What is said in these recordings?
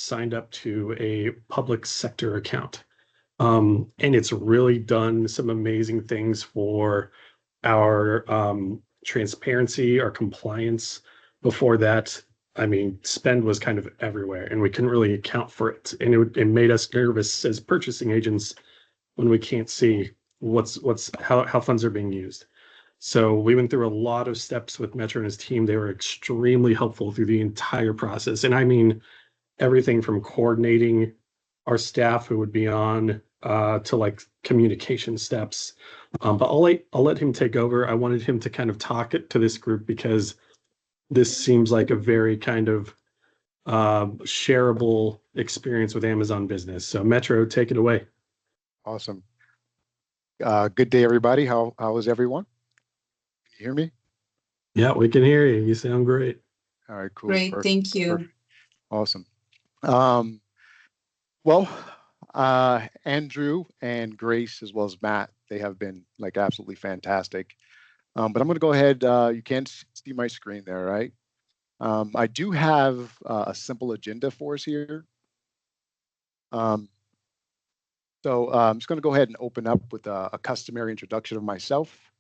signed up to a public sector account. And it's really done some amazing things for our transparency, our compliance. Before that, I mean, spend was kind of everywhere, and we couldn't really account for it. And it made us nervous as purchasing agents when we can't see how funds are being used. So we went through a lot of steps with Metro and his team. They were extremely helpful through the entire process. And I mean, everything from coordinating our staff who would be on to like communication steps. But I'll let him take over. I wanted him to kind of talk it to this group because this seems like a very kind of shareable experience with Amazon Business. So Metro, take it away. Awesome. Good day, everybody. How is everyone? Can you hear me? Yeah, we can hear you. You sound great. All right, cool. Great, thank you. Perfect. Awesome. Andrew and Grace, as well as Matt, they have been like absolutely fantastic. But I'm going to go ahead. You can't see my screen there, right? I do have a simple agenda for us here. I'm just going to go ahead and open up with a customary introduction of myself.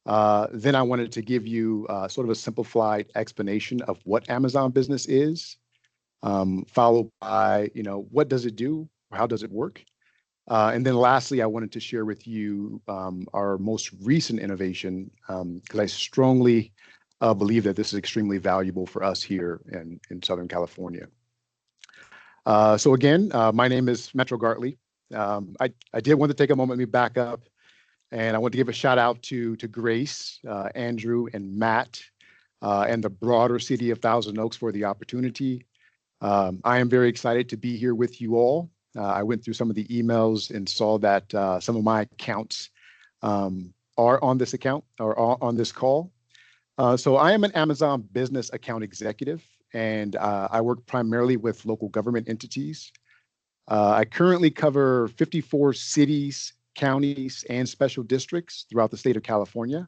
Then I wanted to give you sort of a simplified explanation of what Amazon Business is, followed by, what does it do? How does it work? And then lastly, I wanted to share with you our most recent innovation, because I strongly believe that this is extremely valuable for us here in Southern California. So again, my name is Metro Gartley. I did want to take a moment, let me back up, and I want to give a shout out to Grace, Andrew, and Matt, and the broader city of Thousand Oaks for the opportunity. I am very excited to be here with you all. I went through some of the emails and saw that some of my accounts are on this account or are on this call. So I am an Amazon Business Account Executive, and I work primarily with local government entities. I currently cover 54 cities, counties, and special districts throughout the state of California.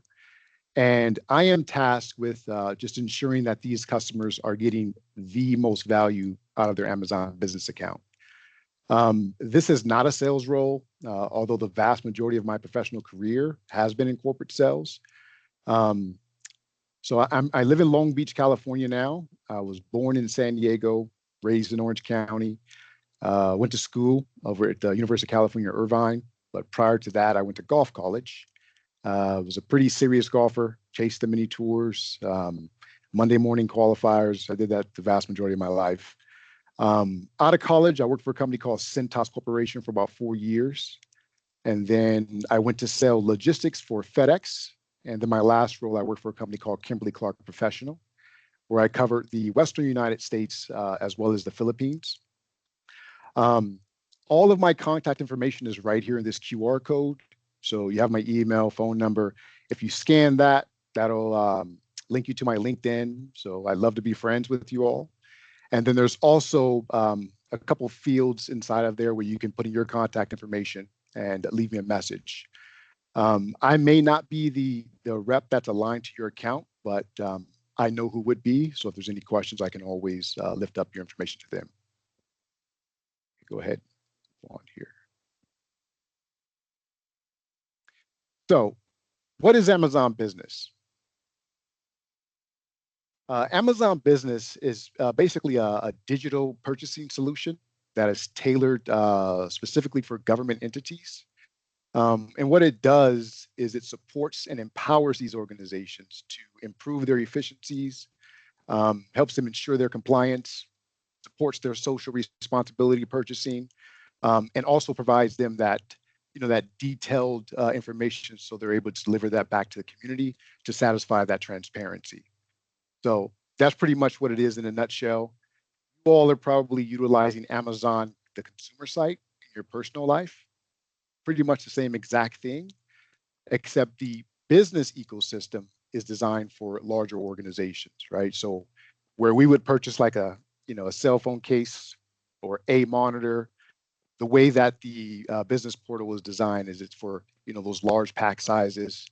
And I am tasked with just ensuring that these customers are getting the most value out of their Amazon Business account. This is not a sales role, although the vast majority of my professional career has been in corporate sales. So I live in Long Beach, California now. I was born in San Diego, raised in Orange County, went to school over at the University of California, Irvine. But prior to that, I went to golf college. Was a pretty serious golfer, chased the mini tours, Monday morning qualifiers. I did that the vast majority of my life. Out of college, I worked for a company called Cintas Corporation for about 4 years. And then I went to sell logistics for FedEx. And then my last role, I worked for a company called Kimberly-Clark Professional, where I covered the Western United States as well as the Philippines. All of my contact information is right here in this QR code. So you have my email, phone number. If you scan that, that'll link you to my LinkedIn. So I'd love to be friends with you all. And then there's also a couple fields inside of there where you can put in your contact information and leave me a message. I may not be the rep that's aligned to your account, but I know who would be. So if there's any questions, I can always lift up your information to them. Go ahead on here. So what is Amazon Business? Amazon Business is basically a digital purchasing solution that is tailored specifically for government entities. And what it does is it supports and empowers these organizations to improve their efficiencies, helps them ensure their compliance, supports their social responsibility purchasing, and also provides them that detailed information so they're able to deliver that back to the community to satisfy that transparency. So that's pretty much what it is in a nutshell. You all are probably utilizing Amazon, the consumer site, in your personal life. Pretty much the same exact thing, except the business ecosystem is designed for larger organizations, right? So where we would purchase like a cell phone case or a monitor, the way that the business portal is designed is it's for those large pack sizes,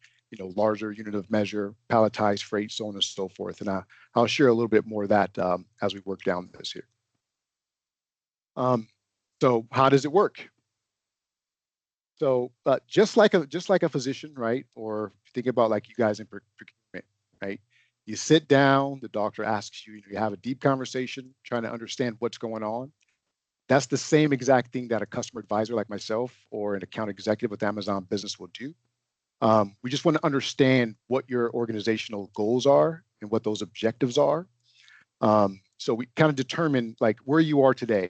larger unit of measure, palletized freight, so on and so forth. And I'll share a little bit more of that as we work down this here. Um, so how does it work? So just like a physician, right? Or think about like you guys in procurement, right? You sit down, the doctor asks you, you have a deep conversation, trying to understand what's going on. That's the same exact thing that a customer advisor like myself or an account executive with Amazon Business will do. We just want to understand what your organizational goals are and what those objectives are. So we kind of determine like where you are today,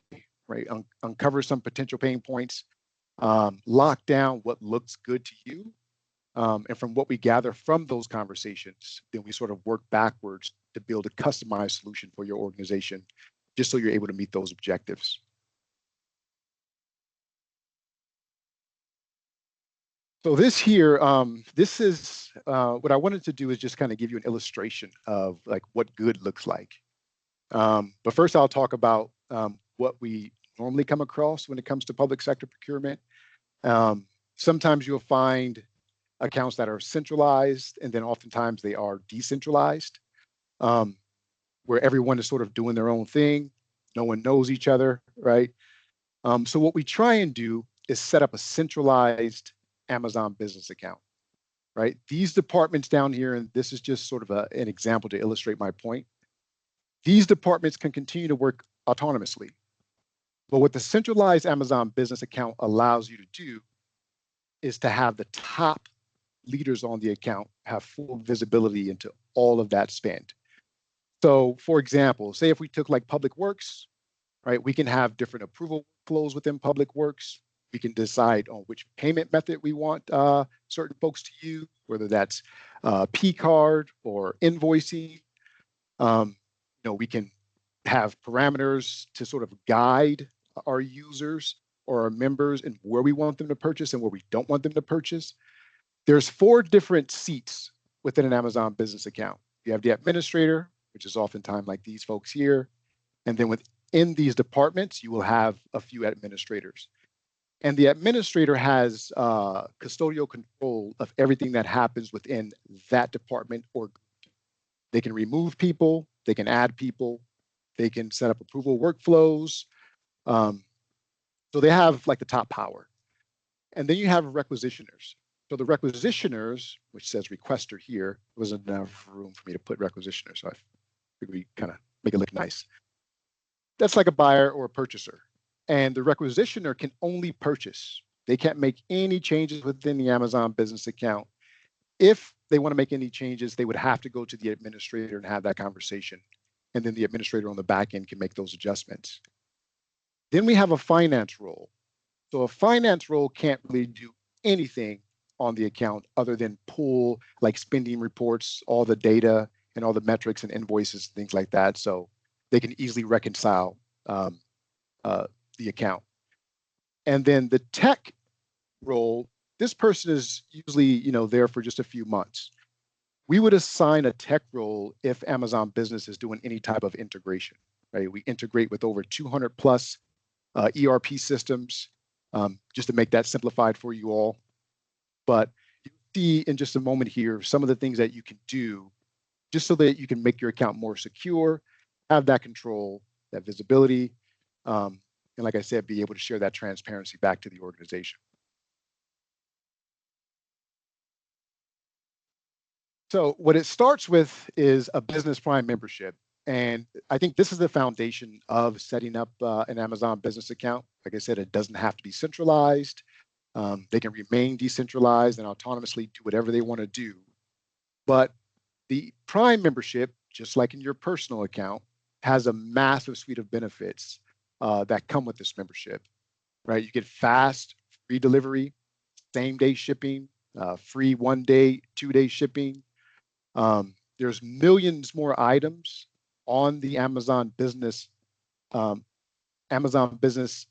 right? Uncover some potential pain points, lock down what looks good to you. And from what we gather from those conversations, then we sort of work backwards to build a customized solution for your organization, just so you're able to meet those objectives. So this here, this is what I wanted to do is just kind of give you an illustration of like what good looks like. But first, I'll talk about what we normally come across when it comes to public sector procurement. Um, Sometimes you'll find accounts that are centralized, and then oftentimes they are decentralized, um, where everyone is sort of doing their own thing. No one knows each other, right? So what we try and do is set up a centralized Amazon business account, right? These departments down here, and this is just sort of an example to illustrate my point. These departments can continue to work autonomously. But what the centralized Amazon business account allows you to do is to have the top leaders on the account have full visibility into all of that spend. So, for example, say if we took like public works, right, we can have different approval flows within public works. We can decide on which payment method we want certain folks to use, whether that's P card or invoicing. Um, we can have parameters to sort of guide our users or our members and where we want them to purchase and where we don't want them to purchase. There's 4 different seats within an Amazon business account. You have the administrator, which is oftentimes like these folks here. And then within these departments, you will have a few administrators. And the administrator has custodial control of everything that happens within that department, or they can remove people, they can add people, they can set up approval workflows. Um, so they have like the top power. And then you have requisitioners. So the requisitioners, which says requester here, wasn't enough room for me to put requisitioner. So I figured we kind of make it look nice. That's like a buyer or a purchaser. And the requisitioner can only purchase. They can't make any changes within the Amazon business account. If they want to make any changes, they would have to go to the administrator and have that conversation. And then the administrator on the back end can make those adjustments. Then we have a finance role. So a finance role can't really do anything on the account other than pull like spending reports, all the data and all the metrics and invoices, things like that. So they can easily reconcile the account. And then the tech role, this person is usually, there for just a few months. We would assign a tech role if Amazon Business is doing any type of integration, right? We integrate with over 200 plus ERP systems, just to make that simplified for you all. But you see in just a moment here some of the things that you can do just so that you can make your account more secure, have that control, that visibility, and like I said, be able to share that transparency back to the organization. So what it starts with is a Business Prime membership. And I think this is the foundation of setting up an Amazon business account. Like I said, it doesn't have to be centralized. They can remain decentralized and autonomously do whatever they want to do. But the Prime membership, just like in your personal account, has a massive suite of benefits that come with this membership, right? You get fast, free delivery, same day shipping, free 1 day, 2 day shipping. There's millions more items on the um, Amazon business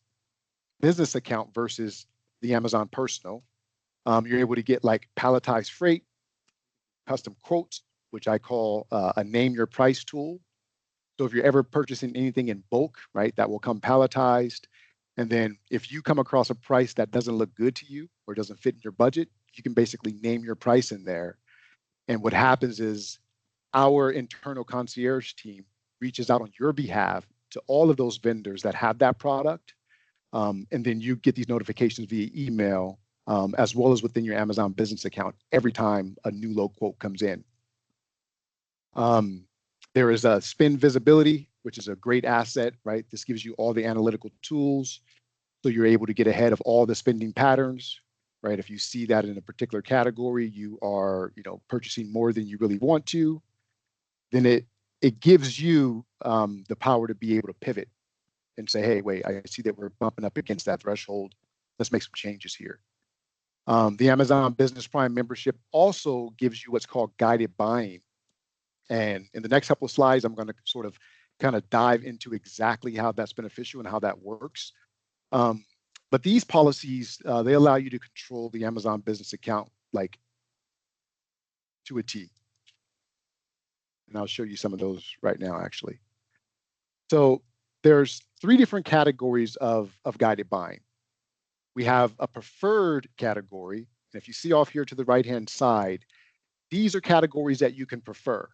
account versus the Amazon personal. You're able to get like palletized freight, custom quotes, which I call a name your price tool. So if you're ever purchasing anything in bulk, right, that will come palletized. And then if you come across a price that doesn't look good to you or doesn't fit in your budget, you can basically name your price in there. And what happens is our internal concierge team reaches out on your behalf to all of those vendors that have that product. And then you get these notifications via email, as well as within your Amazon business account every time a new low quote comes in. There is a spend visibility, which is a great asset, right? This gives you all the analytical tools, so you're able to get ahead of all the spending patterns, right? If you see that in a particular category, you are, purchasing more than you really want to, then it gives you the power to be able to pivot and say, hey, wait, I see that we're bumping up against that threshold. Let's make some changes here. The Amazon Business Prime membership also gives you what's called guided buying. And in the next couple of slides, I'm going to sort of kind of dive into exactly how that's beneficial and how that works. But these policies, they allow you to control the Amazon business account like to a T. And I'll show you some of those right now, actually. So there's 3 different categories of guided buying. We have a preferred category. And if you see off here to the right-hand side, these are categories that you can prefer.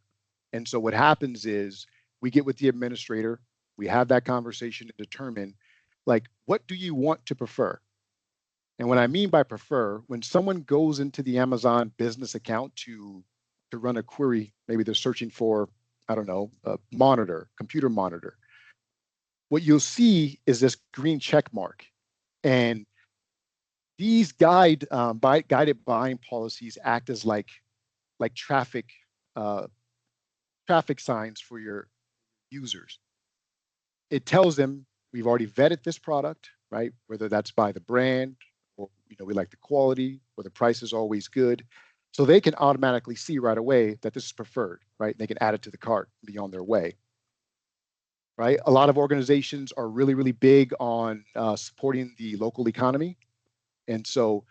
And so what happens is we get with the administrator, we have that conversation to determine, like, what do you want to prefer? And what I mean by prefer, when someone goes into the Amazon business account to run a query, maybe they're searching for, I don't know, a monitor, computer monitor, what you'll see is this green check mark. And these guided buying policies act as like traffic signs for your users. It tells them we've already vetted this product, right? Whether that's by the brand, or we like the quality, or the price is always good. So they can automatically see right away that this is preferred, right? They can add it to the cart and be on their way, right? A lot of organizations are really, really big on supporting the local economy. And so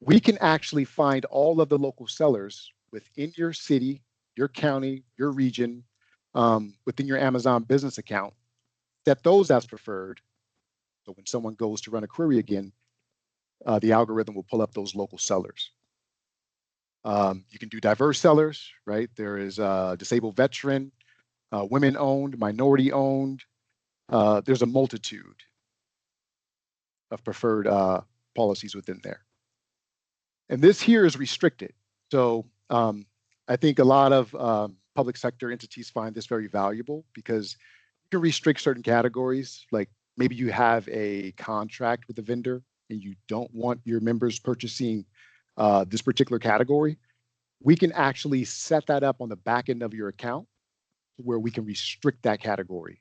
we can actually find all of the local sellers within your city, your county, your region, within your Amazon business account, set those as preferred. So when someone goes to run a query again, the algorithm will pull up those local sellers. You can do diverse sellers, right? There is disabled veteran, women owned, minority owned. There's a multitude of preferred policies within there. And this here is restricted. So I think a lot of public sector entities find this very valuable because you can restrict certain categories. Like maybe you have a contract with a vendor and you don't want your members purchasing this particular category. We can actually set that up on the back end of your account where we can restrict that category.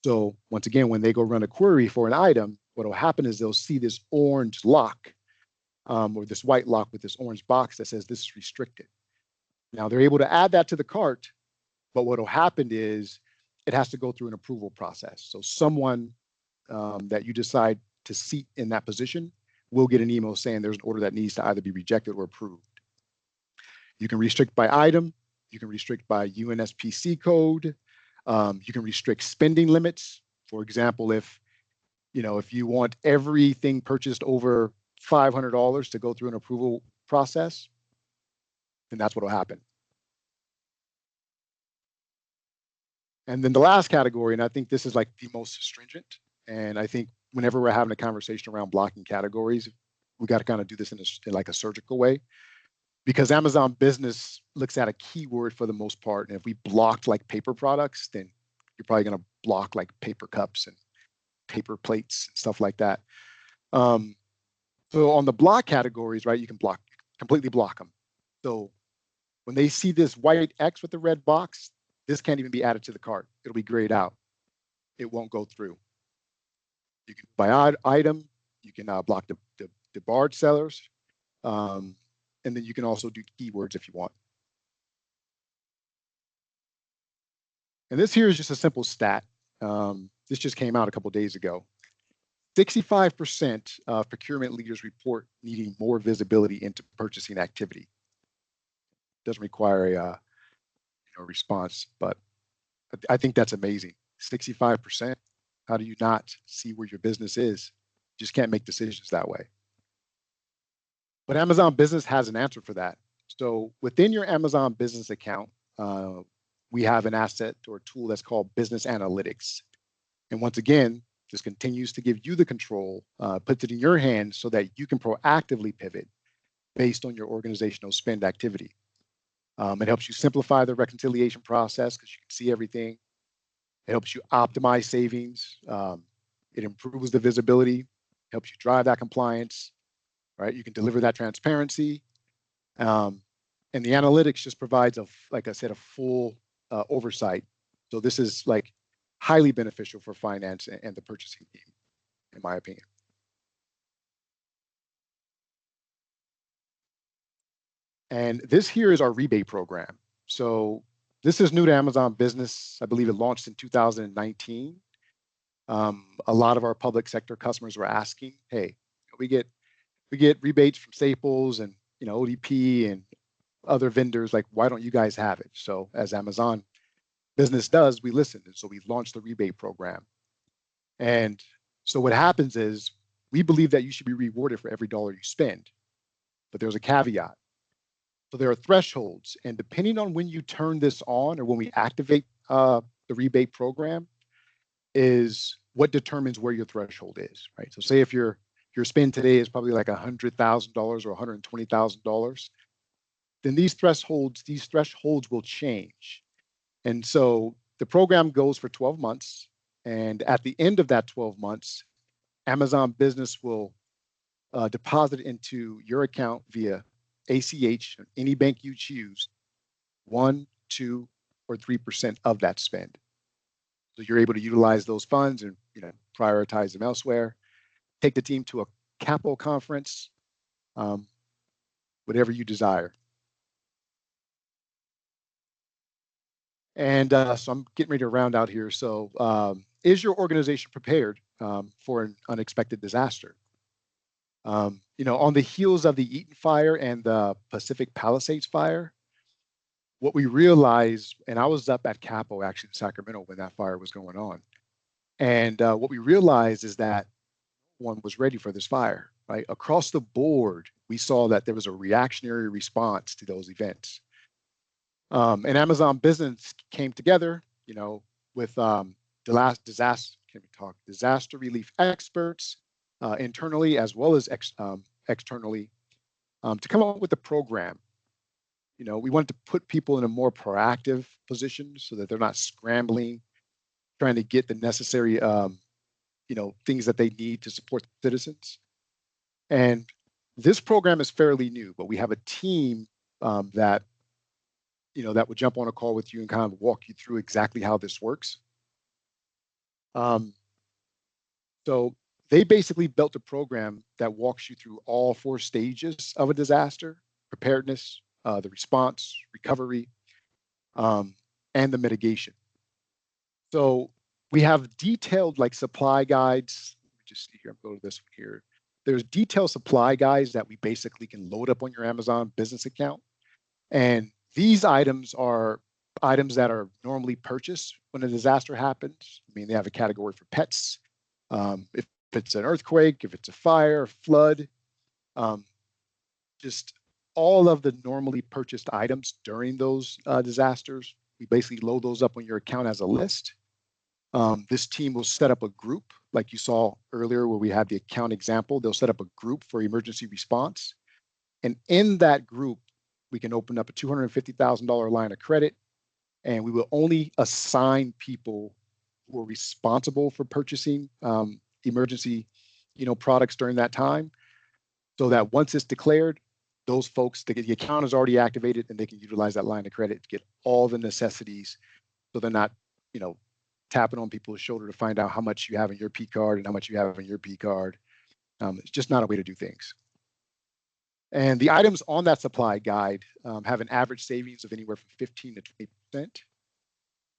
So once again, when they go run a query for an item, what will happen is they'll see this orange lock or this white lock with this orange box that says this is restricted. Now they're able to add that to the cart, but what will happen is it has to go through an approval process. So someone that you decide to seat in that position will get an email saying there's an order that needs to either be rejected or approved. You can restrict by item. You can restrict by UNSPC code. You can restrict spending limits. For example, if you want everything purchased over $500 to go through an approval process, then that's what will happen. And then the last category, and I think this is like the most stringent, and I think whenever we're having a conversation around blocking categories, we got to kind of do this in like a surgical way, because Amazon Business looks at a keyword for the most part. And if we blocked like paper products, then you're probably going to block like paper cups and paper plates and stuff like that. So on the block categories, right, you can completely block them. So when they see this white X with the red box, this can't even be added to the cart. It'll be grayed out. It won't go through. You can by item, you can block the barred sellers. And then you can also do keywords if you want. And this here is just a simple stat. This just came out a couple of days ago. 65% of procurement leaders report needing more visibility into purchasing activity. Doesn't require a response, but I think that's amazing. 65%. How do you not see where your business is? You just can't make decisions that way. But Amazon Business has an answer for that. So within your Amazon Business account, we have an asset or tool that's called Business Analytics. And once again, this continues to give you the control, puts it in your hands so that you can proactively pivot based on your organizational spend activity. It helps you simplify the reconciliation process because you can see everything. It helps you optimize savings. It improves the visibility, helps you drive that compliance, right? You can deliver that transparency. Um, and the analytics just provides, like I said, a full oversight. So this is like highly beneficial for finance and the purchasing team, in my opinion. And this here is our rebate program. So this is new to Amazon Business. I believe it launched in 2019. A lot of our public sector customers were asking, "Hey, we get rebates from Staples and ODP and other vendors. Like, why don't you guys have it?" So as Amazon Business does, we listened, and so we launched the rebate program. And so what happens is we believe that you should be rewarded for every dollar you spend, but there's a caveat. So there are thresholds, and depending on when you turn this on or when we activate the rebate program, is what determines where your threshold is, right? So say if your spend today is probably like $100,000 or $120,000, then these thresholds will change. And so the program goes for 12 months, and at the end of that 12 months, Amazon Business will deposit into your account via ACH, any bank you choose, 1, 2, or 3% of that spend. So you're able to utilize those funds and prioritize them elsewhere. Take the team to a CAPPO conference, um, whatever you desire. And so I'm getting ready to round out here. So is your organization prepared for an unexpected disaster? On the heels of the Eaton fire and the Pacific Palisades fire, what we realized, and I was up at CAPPO actually in Sacramento when that fire was going on, and what we realized is that one was ready for this fire, right? Across the board, we saw that there was a reactionary response to those events. And Amazon Business came together, with disaster relief experts internally as well as externally to come up with a program. We wanted to put people in a more proactive position so that they're not scrambling, trying to get the necessary, things that they need to support citizens. And this program is fairly new, but we have a team that that would jump on a call with you and kind of walk you through exactly how this works. So they basically built a program that walks you through all 4 stages of a disaster: preparedness, the response, recovery, and the mitigation. So we have detailed like supply guides. Let me just see here. I'm going to this one here. There's detailed supply guides that we basically can load up on your Amazon Business account. And these items are items that are normally purchased when a disaster happens. I mean, they have a category for pets. If it's an earthquake, if it's a fire, flood, just all of the normally purchased items during those disasters, we basically load those up on your account as a list. This team will set up a group, like you saw earlier where we had the account example. They'll set up a group for emergency response. And in that group, we can open up a $250,000 line of credit, and we will only assign people who are responsible for purchasing emergency, products during that time, so that once it's declared, those folks, the account is already activated, and they can utilize that line of credit to get all the necessities, so they're not, tapping on people's shoulder to find out how much you have in your P card and how much you have in your P card. It's just not a way to do things. And the items on that supply guide have an average savings of anywhere from 15 to 20%.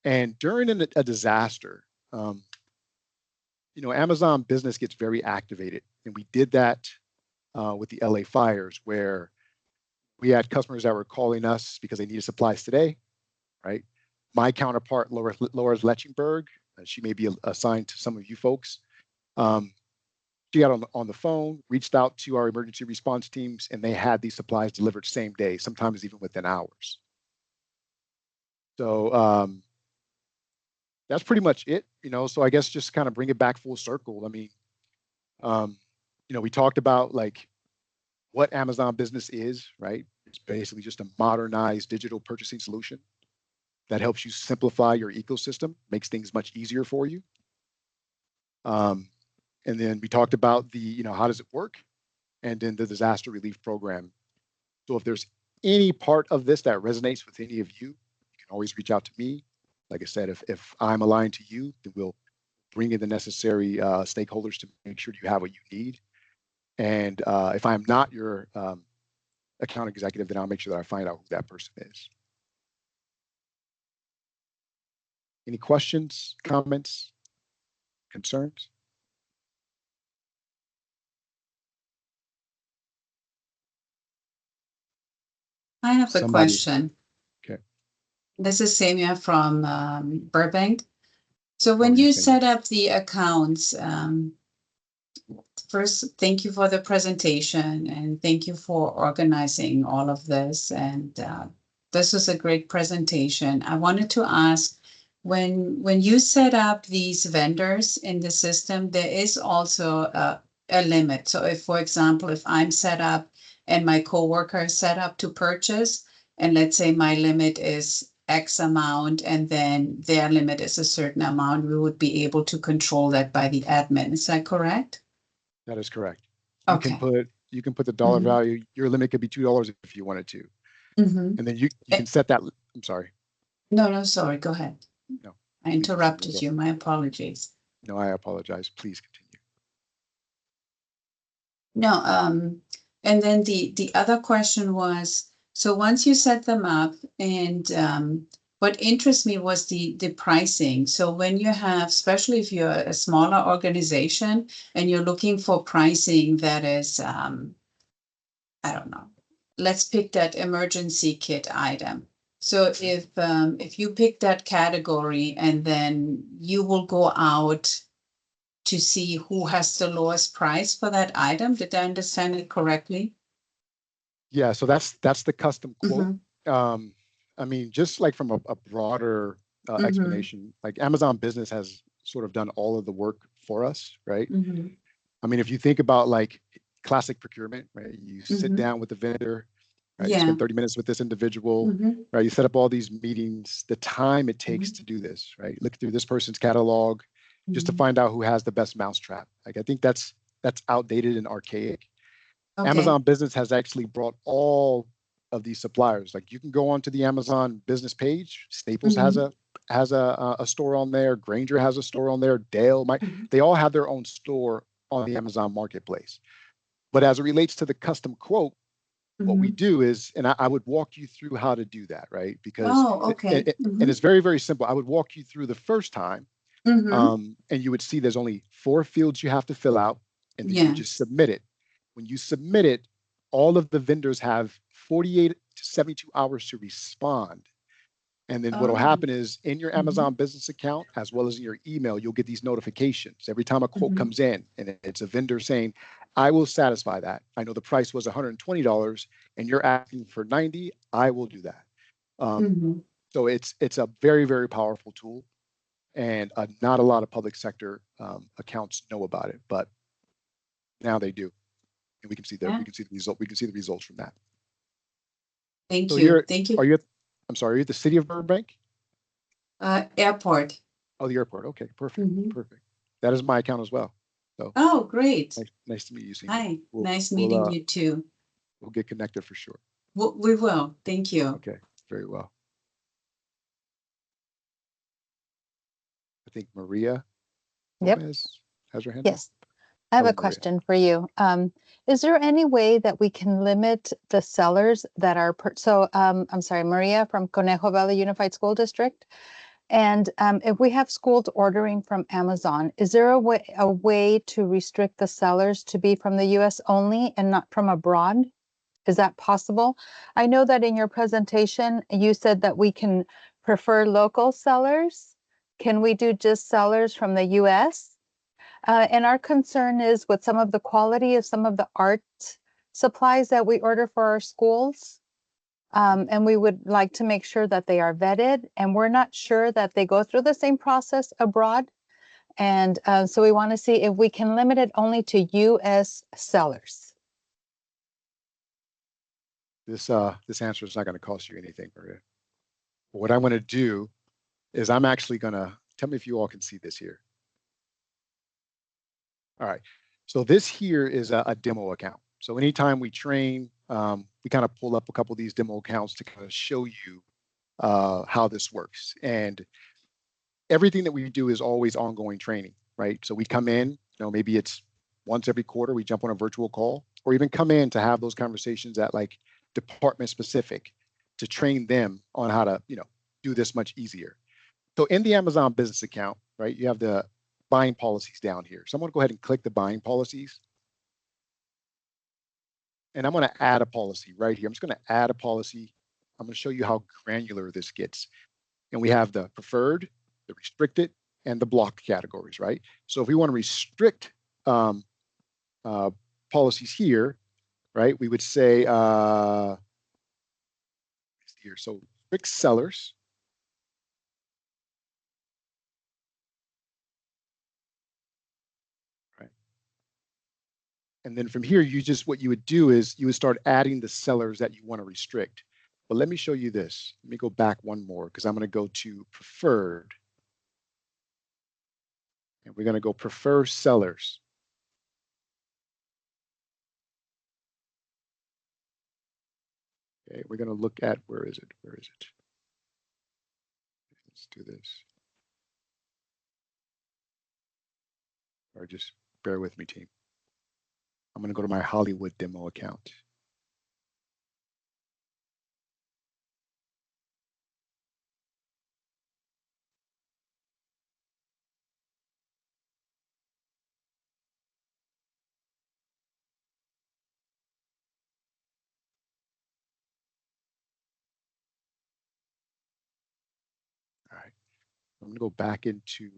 And during a disaster, Amazon Business gets very activated. And we did that with the LA fires, where we had customers that were calling us because they needed supplies today, right? My counterpart, Laura Letchingberg, she may be assigned to some of you folks. She got on the phone, reached out to our emergency response teams, and they had these supplies delivered same day, sometimes even within hours. So that's pretty much it, so I guess just kind of bring it back full circle. I mean, um, we talked about like what Amazon Business is, right? It's basically just a modernized digital purchasing solution that helps you simplify your ecosystem, makes things much easier for you. And then we talked about how does it work? And then the disaster relief program. So if there's any part of this that resonates with any of you, you can always reach out to me. Like I said, if I'm aligned to you, then we'll bring in the necessary stakeholders to make sure you have what you need. And if I'm not your account executive, then I'll make sure that I find out who that person is. Any questions, comments, concerns? I have a question. Okay. This is Samia from Burbank. So How when are you, you Samia? set up the accounts, first, thank you for the presentation and thank you for organizing all of this. And this was a great presentation. I wanted to ask, when you set up these vendors in the system, there is also a limit. So if, for example, if I'm set up and my coworker is set up to purchase, and let's say my limit is X amount, and then their limit is a certain amount, we would be able to control that by the admin. Is that correct? That is correct. Okay. You can put the dollar Mhm. value. Your limit could be $2 if you wanted to, Mm-hmm. and then you can set that. I'm sorry. No, sorry. Go ahead. No, I please continue. interrupted you. My apologies. No, I apologize. Please continue. No, and then the other question was, so once you set them up, and what interests me was the pricing. So when you have, especially if you're a smaller organization and you're looking for pricing that is, I don't know, let's pick that emergency kit item. So if you pick that category and then you will go out to see who has the lowest price for that item. Did I understand it correctly? Yeah, so that's the custom quote. Mm-hmm. I mean, just like from a broader Mm-hmm. explanation, like Amazon Business has sort of done all of the work for us, right? Mm-hmm. I mean, if you think about like classic procurement, right? You sit Mm-hmm. down with the vendor, right? You Yeah. spend 30 minutes with this individual, Mm-hmm. right? You set up all these meetings, the time it takes Mm-hmm. to do this, right? Look through this person's catalog just to Mm-hmm. find out who has the best mousetrap. Like I think that's outdated and archaic. Okay. Amazon Business has actually brought all of these suppliers. Like you can go onto the Amazon Business page. Staples Mm-hmm. has a store on there. Granger has a store on there. Dale might. Mm-hmm. They all have their own store on the Amazon Marketplace. But as it relates to the custom quote, what we Mm-hmm. do is, and I would walk you through how to do that, right? Because Oh, okay. and Mm-hmm. it's very, very simple. I would walk you through the first time, Mm-hmm. and you would see there's only 4 fields you have to fill out, and then you Yeah. just submit it. When you submit it, all of the vendors have 48 to 72 hours to respond. And then what will Oh. happen is in your Mm-hmm. Amazon business account, as well as in your email, you'll get these notifications every time a quote Mm-hmm. comes in. And it's a vendor saying, I will satisfy that. I know the price was $120 and you're asking for 90. I will do that. Mm-hmm. So it's a very, very powerful tool. And not a lot of public sector accounts know about it, but now they do. And we can see Yeah. we can see the result. We can see the results from that. Thank So you. Thank you. are you I'm sorry, are you at the city of Burbank? Airport. Oh, the airport. Okay, perfect, Mm-hmm. perfect. That is my account as well. So Oh, great. nice to meet you, Simi. Hi. We'll Nice we'll meeting you too. we'll get connected for sure. We will. Thank you. Okay, very well. I think Maria Yep. Gomez has her hand up. Yes. I have Hello, a Maria. question for you. Is there any way that we can limit the sellers that are, I'm sorry, Maria from Conejo Valley Unified School District. And if we have schools ordering from Amazon, is there a way to restrict the sellers to be from the US only and not from abroad? Is that possible? I know that in your presentation, you said that we can prefer local sellers. Can we do just sellers from the US? And our concern is with some of the quality of some of the art supplies that we order for our schools. And we would like to make sure that they are vetted, and we're not sure that they go through the same process abroad. And so we want to see if we can limit it only to US sellers. This answer is not going to cost you anything, Maria. But what I'm going to do is I'm actually going to, tell me if you all can see this here. All right. So this here is a demo account. So anytime we train, we kind of pull up a couple of these demo accounts to kind of show you how this works. And everything that we do is always ongoing training, right? So we come in, maybe it's once every quarter, we jump on a virtual call, or even come in to have those conversations at like department specific to train them on how to, do this much easier. So in the Amazon business account, right, you have the buying policies down here. So I'm going to go ahead and click the buying policies. And I'm going to add a policy right here. I'm just going to add a policy. I'm going to show you how granular this gets. And we have the preferred, the restricted, and the blocked categories, right? So if we want to restrict policies here, right, we would say here. So restrict sellers. Right. And then from here, what you would do is you would start adding the sellers that you want to restrict. But let me show you this. Let me go back one more because I'm going to go to preferred. And we're going to go prefer sellers. Okay, we're going to look at, where is it? Where is it? Let's do this. Or just bear with me, team. I'm going to go to my Hollywood demo account. All right, I'm going to go back into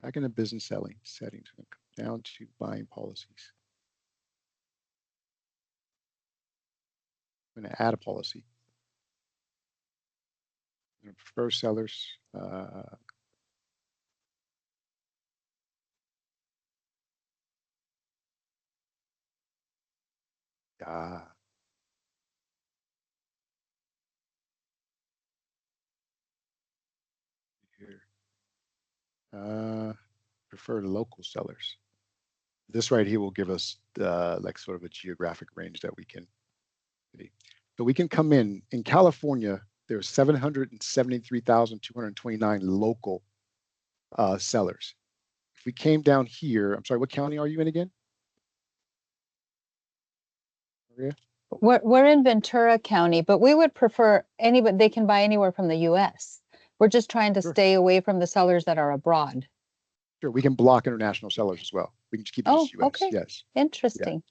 back into business settings. I'm going to come down to buying policies. I'm going to add a policy. I'm going to prefer sellers. Here. Prefer local sellers. This right here will give us like sort of a geographic range that we can see. So we can come in California, there's 773,229 local sellers. If we came down here, I'm sorry, what county are you in again? Maria? We're in Ventura County, but we would prefer anybody, they can buy anywhere from the US. We're just trying to Sure. stay away from the sellers that are abroad. Sure, we can block international sellers as well. We can just keep it just US. Okay. Yes. Interesting.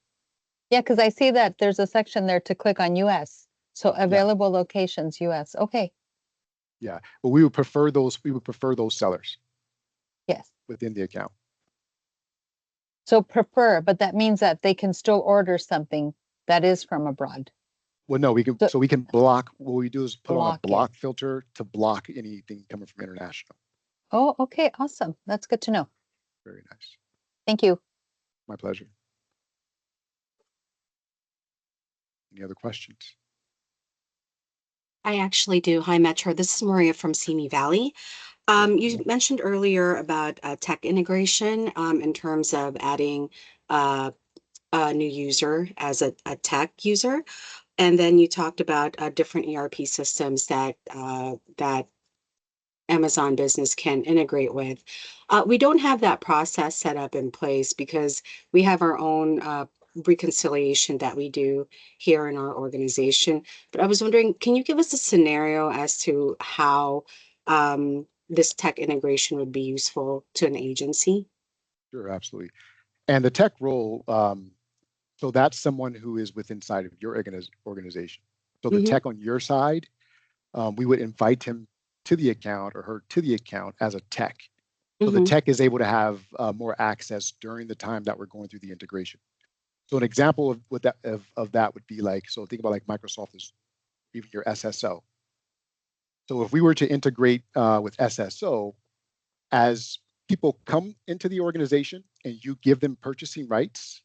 Yeah, because I see that there's a section there to click on US. So available locations, US. Okay. Yeah, but we would prefer those. We would prefer those sellers. Yes. Within the account. So prefer, but that means that they can still order something that is from abroad. Well, no, we can. So we can block. What we do is put on a block it. filter to block anything coming from international. Oh, okay, awesome. That's good to know. Very nice. Thank you. My pleasure. Any other questions? I actually do. Hi, Metro. This is Maria from Simi Valley. You mentioned earlier about tech integration in terms of adding a new user as a tech user. And then you talked about different ERP systems that Amazon Business can integrate with. We don't have that process set up in place because we have our own reconciliation that we do here in our organization. But I was wondering, can you give us a scenario as to how this tech integration would be useful to an agency? Sure, absolutely. And the tech role, so that's someone who is within inside of your organization. So the tech on your side, we would invite him to the account or her to the account as a tech. So the Mhm. tech is able to have more access during the time that we're going through the integration. So an example of what that would be like, so think about like Microsoft is even your SSO. So if we were to integrate with SSO, as people come into the organization and you give them purchasing rights,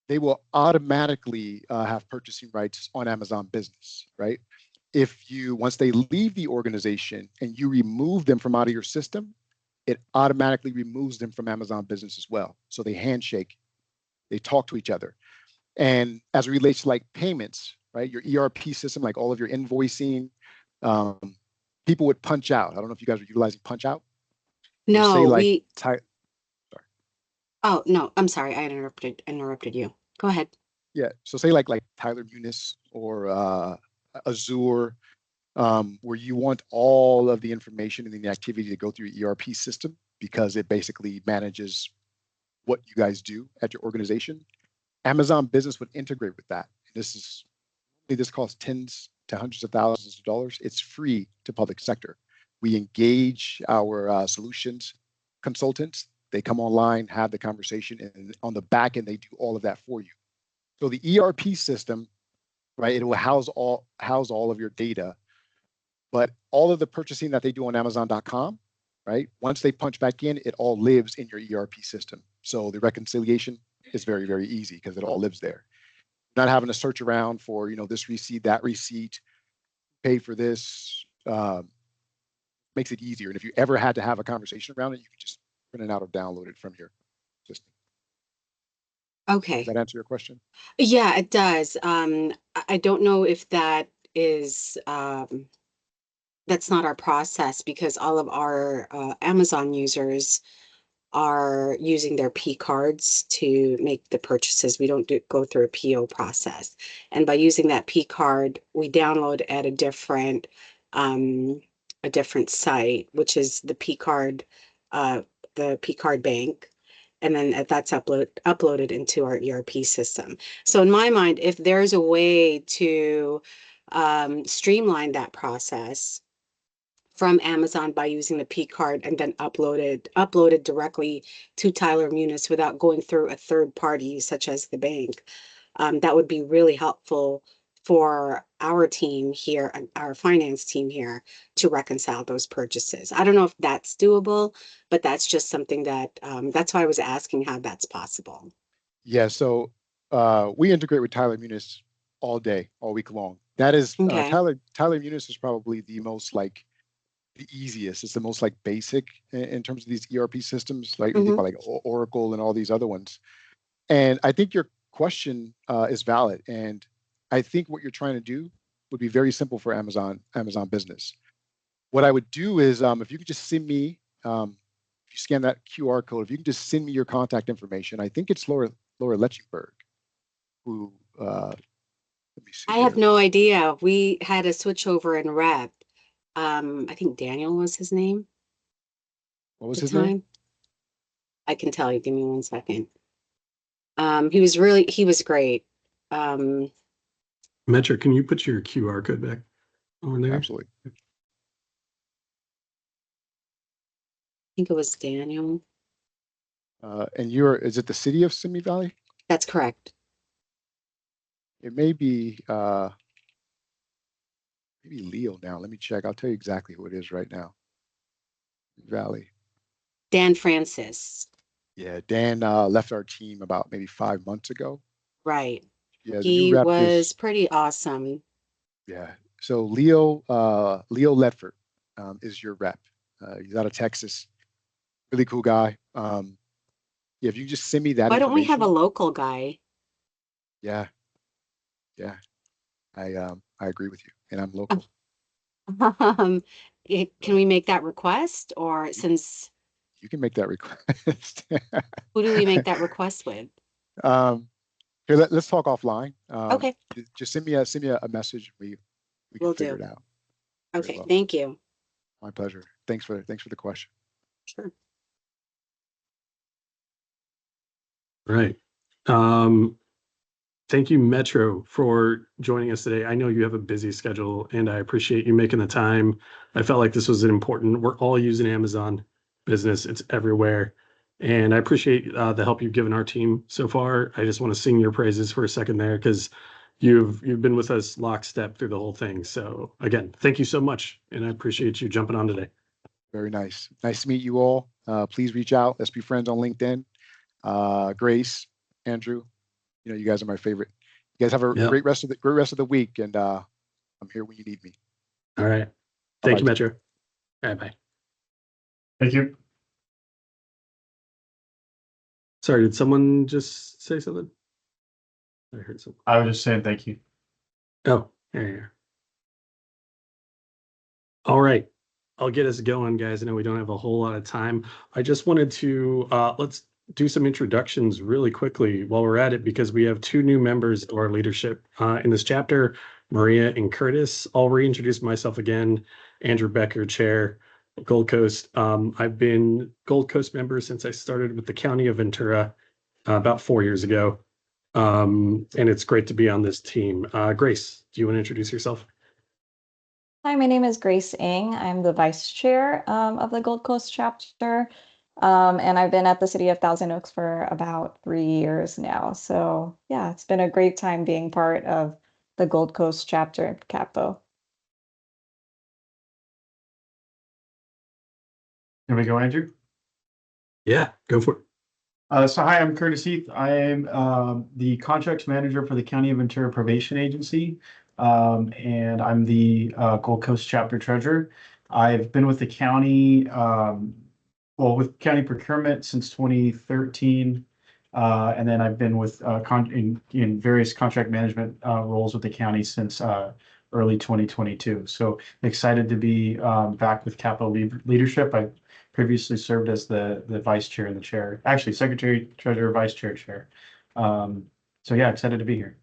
they will automatically have purchasing rights on Amazon Business, right? If you, once they leave the organization and you remove them from out of your system, it automatically removes them from Amazon Business as well. So they handshake, they talk to each other. And as it relates to like payments, right? Your ERP system, like all of your invoicing, um, people would punch out. I don't know if you guys are utilizing punch out. So say No, like, we, sorry. oh, no, I'm sorry. I interrupted you. Go ahead. Yeah. So say like Tyler Munis or Azure, where you want all of the information and the activity to go through your ERP system because it basically manages what you guys do at your organization. Amazon Business would integrate with that. This costs tens to hundreds of thousands of dollars. It's free to public sector. We engage our solutions consultants. They come online, have the conversation, and on the back end, they do all of that for you. So the ERP system, right? It will house all of your data, but all of the purchasing that they do on Amazon.com, right? Once they punch back in, it all lives in your ERP system. So the reconciliation is very, very easy because it all lives there. Not having to search around for, this receipt, that receipt, pay for this, makes it easier. And if you ever had to have a conversation around it, you can just print it out or download it from your system. Does Okay. that answer your question? Yeah, it does. I don't know if that is, that's not our process because all of our Amazon users are using their P cards to make the purchases. We don't go through a PO process. And by using that P card, we download at a different site, which is the P card bank. And then that's uploaded into our ERP system. So in my mind, if there's a way to streamline that process from Amazon by using the P card and then uploaded directly to Tyler Munis without going through a third party such as the bank. That would be really helpful for our team here, our finance team here, to reconcile those purchases. I don't know if that's doable, but that's just something that that's why I was asking how that's possible. Yeah. So we integrate with Tyler Munis all day, all week long. That is Okay. Tyler Munis is probably the most like the easiest. It's the most like basic in terms of these ERP systems, like you think Mm-hmm. about like Oracle and all these other ones. And I think your question is valid. And I think what you're trying to do would be very simple for Amazon Business. What I would do is if you could just send me, if you scan that QR code, if you can just send me your contact information. I think it's Laura Letchingberg who, let me see I have here. no idea. We had a switchover in rep. I think Daniel was his name What at was the his name? time. I can tell you. Give me 1 second. He was great. I Metro, can you put your QR code back on there? Absolutely. think it was Daniel. And is it the city of Simi Valley? That's correct. It may be maybe Leo now. Let me check. I'll tell you exactly who it is right now. Valley. Dan Francis. Yeah, Dan left our team about maybe 5 months ago. Right. Yeah, the new He rep was is pretty awesome. yeah. So Leo Ledford is your rep. He's out of Texas. Really cool guy. Yeah, if you just send me that Why don't we have a information. local guy? Yeah, yeah. I agree with you, and I'm Um, local. can we make that request or You, since you can make that request. who do we make that request with? um, Here, let's talk offline. Okay, Just send me a message. We can will figure do. it out. Very Okay, well. thank you. My pleasure. Thanks for the question. Sure. Right. Thank you, Metro, for joining us today. I know you have a busy schedule, and I appreciate you making the time. I felt like this was important. We're all using Amazon. business. It's everywhere. And I appreciate the help you've given our team so far. I just want to sing your praises for a second there because you've been with us lockstep through the whole thing. So again, thank you so much, and I appreciate you jumping on today. Very nice. Nice to meet you all. Please reach out. Let's be friends on LinkedIn. Grace, Andrew, you guys are my favorite. You guys have a Yep. great rest of the week, and I'm here when you need me. All right. Bye-bye. Thank you, Metro. All right, bye. Thank you. Sorry, did someone just say something? I heard something. I was just saying thank you. Oh, there you are. All right. I'll get us going, guys. I know we don't have a whole lot of time. I just wanted to let's do some introductions really quickly while we're at it, because we have two new members of our leadership in this chapter, Maria and Curtis. I'll reintroduce myself again. Andrew Becker, Chair, Gold Coast. I've been Gold Coast member since I started with the County of Ventura about 4 years ago. And it's great to be on this team. Grace, do you want to introduce yourself? Hi, my name is Grace Ng. I'm the vice chair of the Gold Coast chapter. And I've been at the city of Thousand Oaks for about 3 years now. So yeah, it's been a great time being part of the Gold Coast chapter at CAPPO. Here we go, Andrew. Yeah, go for it. So hi, I'm Curtis Heath. I am the contracts manager for the County of Ventura Probation Agency, and I'm the Gold Coast chapter treasurer. I've been with the county, with county procurement since 2013, and then I've been with in various contract management roles with the county since early 2022. So excited to be back with CAPPO leadership. I previously served as the vice chair and the chair, actually secretary, treasurer, vice chair, chair. So yeah, excited to be here.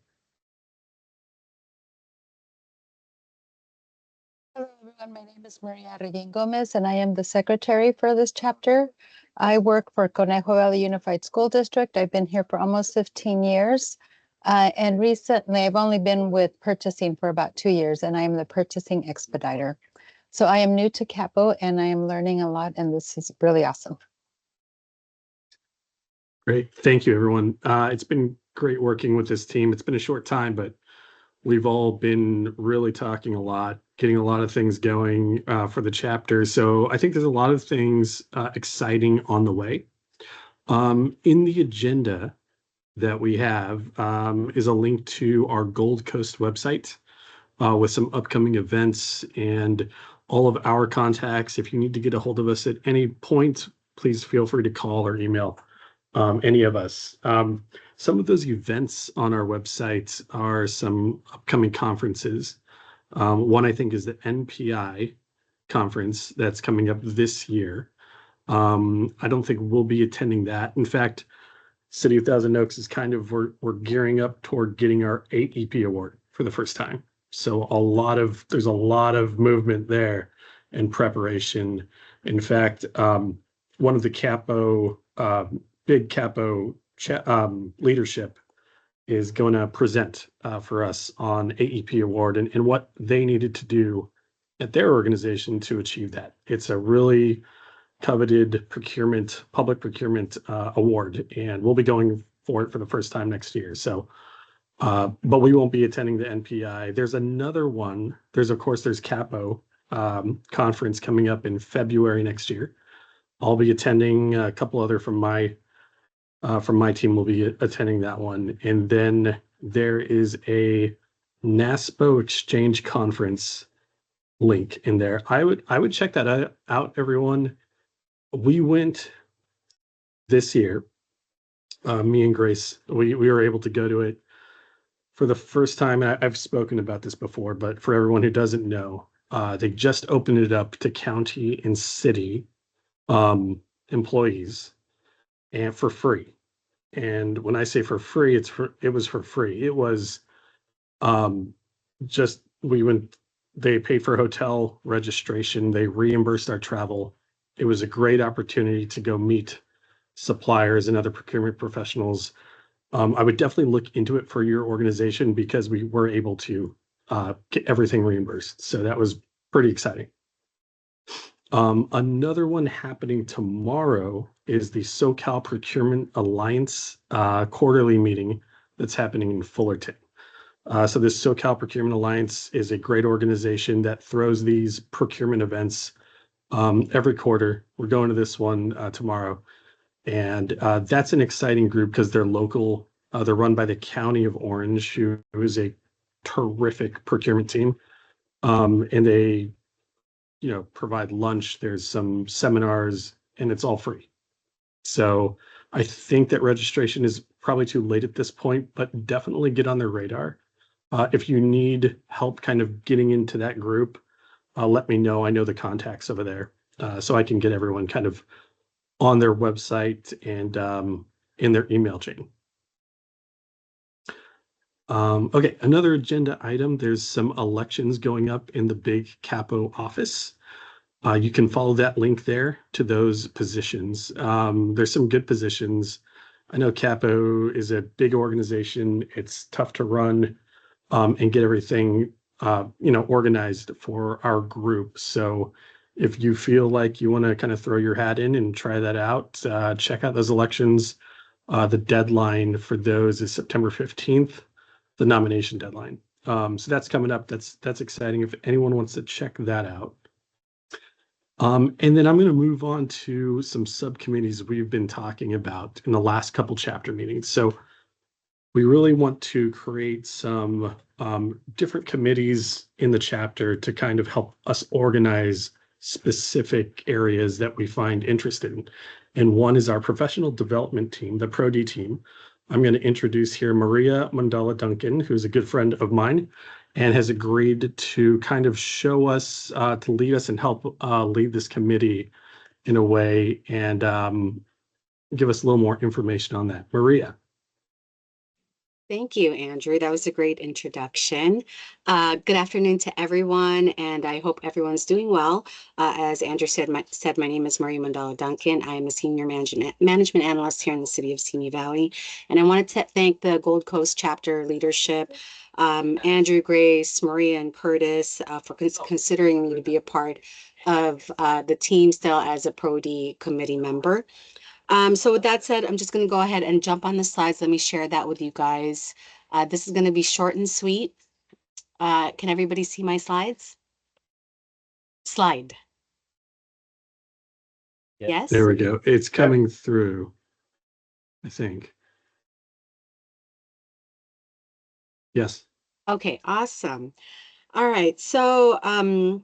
Hello, everyone. My name is Maria Reguin Gomez, and I am the secretary for this chapter. I work for Conejo Valley Unified School District. I've been here for almost 15 years. And recently, I've only been with purchasing for about 2 years, and I am the purchasing expediter. So I am new to CAPPO, and I am learning a lot, and this is really awesome. Great. Thank you, everyone. It's been great working with this team. It's been a short time, but we've all been really talking a lot, getting a lot of things going for the chapter. So I think there's a lot of things exciting on the way. In the agenda that we have is a link to our Gold Coast website with some upcoming events and all of our contacts. If you need to get a hold of us at any point, please feel free to call or email any of us. Some of those events on our website are some upcoming conferences. One, I think, is the NPI conference that's coming up this year. I don't think we'll be attending that. In fact, City of Thousand Oaks is we're gearing up toward getting our AEP award for the first time. So there's a lot of movement there and preparation. In fact, one of the CAPPO, big CAPPO leadership is going to present for us on AEP award and what they needed to do at their organization to achieve that. It's a really coveted public procurement award, and we'll be going for it for the first time next year. So, but we won't be attending the NPI. There's another one. There's CAPPO conference coming up in February next year. I'll be attending. A couple other from my team will be attending that one. And then there is a NASPO Exchange Conference link in there. I would check that out, everyone. We went this year, me and Grace, we were able to go to it for the first time. I've spoken about this before, but for everyone who doesn't know, they just opened it up to county and city employees and for free. And when I say for free, it was for free. It was they paid for hotel registration, they reimbursed our travel. It was a great opportunity to go meet suppliers and other procurement professionals. I would definitely look into it for your organization because we were able to get everything reimbursed. So that was pretty exciting. Another one happening tomorrow is the SoCal Procurement Alliance quarterly meeting that's happening in Fullerton. So this SoCal Procurement Alliance is a great organization that throws these procurement events every quarter. We're going to this one tomorrow, and that's an exciting group because they're local. They're run by the County of Orange, who is a terrific procurement team, and they provide lunch. There's some seminars, and it's all free. So I think that registration is probably too late at this point, but definitely get on their radar. If you need help kind of getting into that group, let me know. I know the contacts over there, so I can get everyone kind of on their website and in their email chain. Okay, another agenda item. There's some elections going up in the big CAPPO office. You can follow that link there to those positions. There's some good positions. I know CAPPO is a big organization. It's tough to run and get everything organized for our group. So if you feel like you want to kind of throw your hat in and try that out, check out those elections. The deadline for those is September 15th, the nomination deadline. So that's coming up. That's exciting if anyone wants to check that out. And then I'm going to move on to some subcommittees we've been talking about in the last couple chapter meetings. So we really want to create some different committees in the chapter to kind of help us organize specific areas that we find interested. And one is our professional development team, the Pro-D team. I'm going to introduce here Maria Mandala Duncan, who's a good friend of mine and has agreed to kind of show us, to lead us and help lead this committee in a way and give us a little more information on that. Maria. Thank you, Andrew. That was a great introduction. Good afternoon to everyone, and I hope everyone's doing well. As Andrew said, my name is Maria Mandala Duncan. I am a senior management analyst here in the city of Simi Valley, and I wanted to thank the Gold Coast chapter leadership, Andrew, Grace, Maria, and Curtis for considering me to be a part of the team still as a Pro-D committee member. So with that said, I'm just going to go ahead and jump on the slides. Let me share that with you guys. This is going to be short and sweet. Can everybody see my slides? Slide. Yes? There we go. It's coming through, I think. Yes. Okay, awesome. All right. So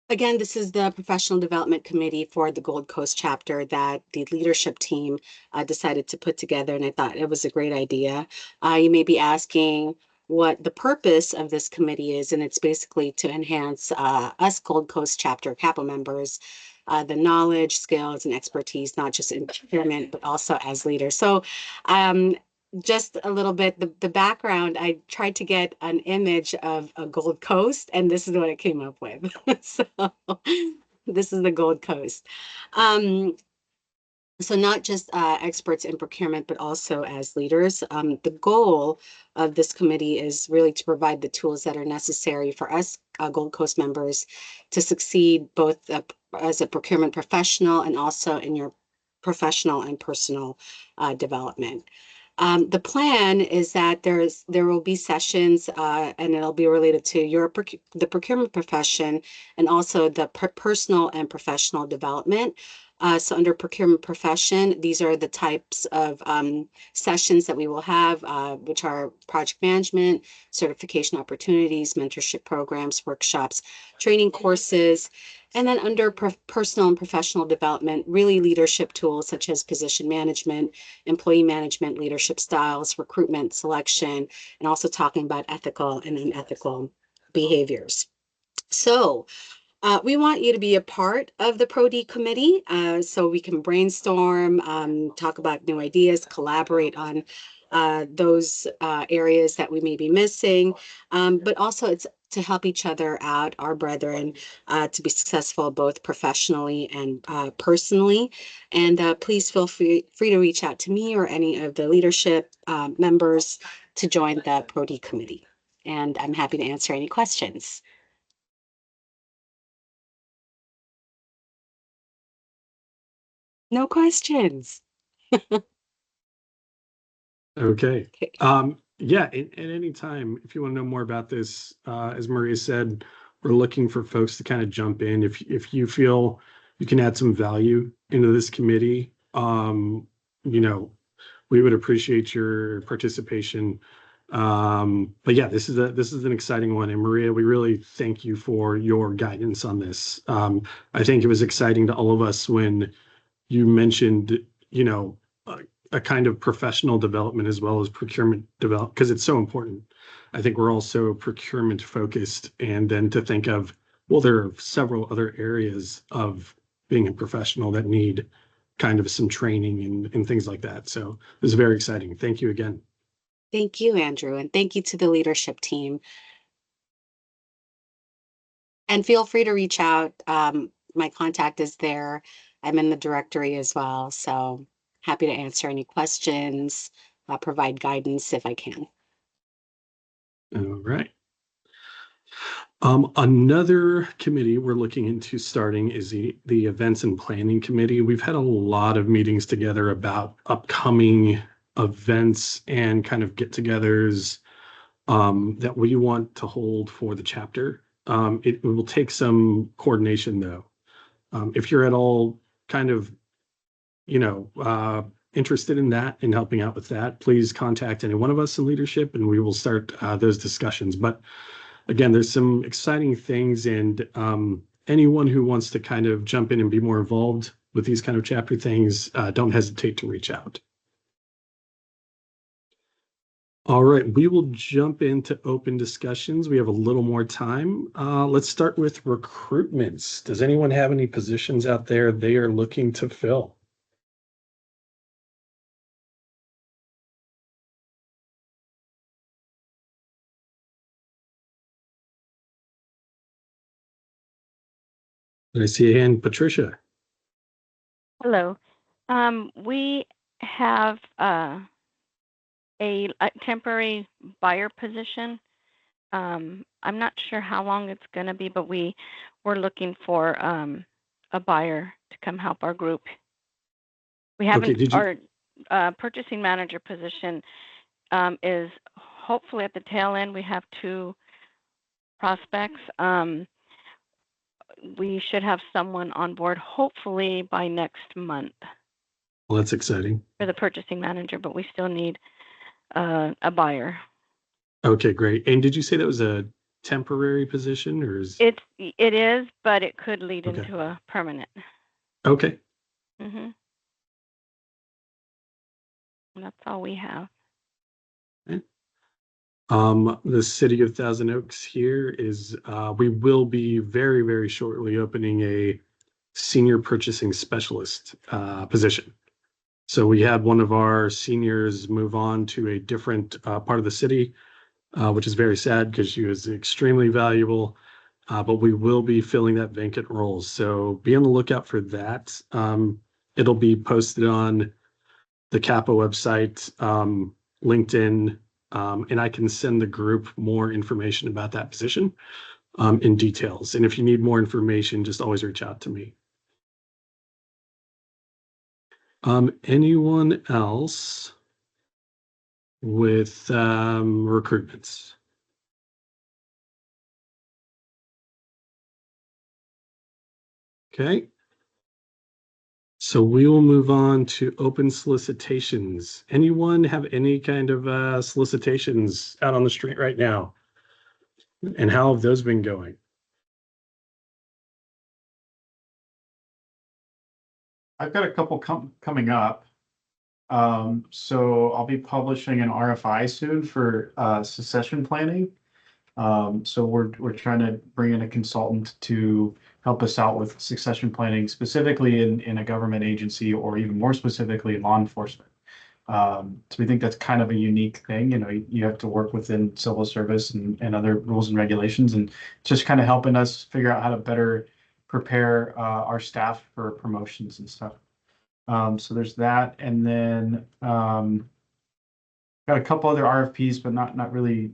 again, this is the Professional Development Committee for the Gold Coast chapter that the leadership team decided to put together, and I thought it was a great idea. You may be asking what the purpose of this committee is, and it's basically to enhance us Gold Coast chapter CAPPO members, the knowledge, skills, and expertise, not just in procurement, but also as leaders. So just a little bit, the background, I tried to get an image of a Gold Coast, and this is what I came up with. So this is the Gold Coast. So not just experts in procurement, but also as leaders. The goal of this committee is really to provide the tools that are necessary for us Gold Coast members to succeed both as a procurement professional and also in your professional and personal development. The plan is that there will be sessions and it'll be related to the procurement profession and also the personal and professional development. So under procurement profession, these are the types of sessions that we will have, which are project management, certification opportunities, mentorship programs, workshops, training courses. And then under personal and professional development, really leadership tools such as position management, employee management, leadership styles, recruitment, selection, and also talking about ethical and unethical behaviors. So we want you to be a part of the Pro-D committee so we can brainstorm, talk about new ideas, collaborate on those areas that we may be missing, but also it's to help each other out, our brethren, to be successful both professionally and personally. And please feel free to reach out to me or any of the leadership members to join the Pro-D committee. And I'm happy to answer any questions. No questions. Okay. Okay. Yeah, at any time, if you want to know more about this, as Maria said, we're looking for folks to kind of jump in. If you feel you can add some value into this committee, you know, we would appreciate your participation. But yeah, this is an exciting one. And Maria, we really thank you for your guidance on this. I think it was exciting to all of us when you mentioned, you know, a kind of professional development as well as procurement develop because it's so important. I think we're also procurement focused, and then to think of, well, there are several other areas of being a professional that need kind of some training and things like that. So this is very exciting. Thank you again. Thank you, Andrew, and thank you to the leadership team. And feel free to reach out. My contact is there. I'm in the directory as well. So happy to answer any questions, provide guidance if I can. All right. Another committee we're looking into starting is the Events and Planning Committee. We've had a lot of meetings together about upcoming events and kind of get-togethers that we want to hold for the chapter. It will take some coordination though. If you're at all kind of, you know, interested in that and helping out with that, please contact any one of us in leadership and we will start those discussions. But again, there's some exciting things, and anyone who wants to kind of jump in and be more involved with these kind of chapter things, don't hesitate to reach out. All right, we will jump into open discussions. We have a little more time. Let's start with recruitments. Does anyone have any positions out there they are looking to fill? Did I see a hand? Patricia. Hello. We have a temporary buyer position. I'm not sure how long it's going to be, but we're looking for a buyer to come help our group. We haven't, Okay, did you? our purchasing manager position is hopefully at the tail end. We have 2 prospects. We should have someone on board hopefully by next month Well, that's exciting. for the purchasing manager, but we still need a buyer. Okay, great. And did you say that was a temporary position or is? It is, but it could lead Okay. into a permanent. Okay. Mm-hmm. That's all we have. The city of Thousand Oaks here is, we will be very, very shortly opening a senior purchasing specialist position. So we had one of our seniors move on to a different part of the city, which is very sad because she was extremely valuable. But we will be filling that vacant role. So be on the lookout for that. It'll be posted on the CAPPO website, LinkedIn, and I can send the group more information about that position in details. And if you need more information, just always reach out to me. Anyone else with recruitments? Okay. So we will move on to open solicitations. Anyone have any kind of solicitations out on the street right now? And how have those been going? I've got a couple coming up. So I'll be publishing an RFI soon for succession planning. So we're trying to bring in a consultant to help us out with succession planning, specifically in a government agency, or even more specifically, law enforcement. So we think that's kind of a unique thing. You know, you have to work within civil service and other rules and regulations, and just kind of helping us figure out how to better prepare our staff for promotions and stuff. So there's that, and then got a couple other RFPs, but not really.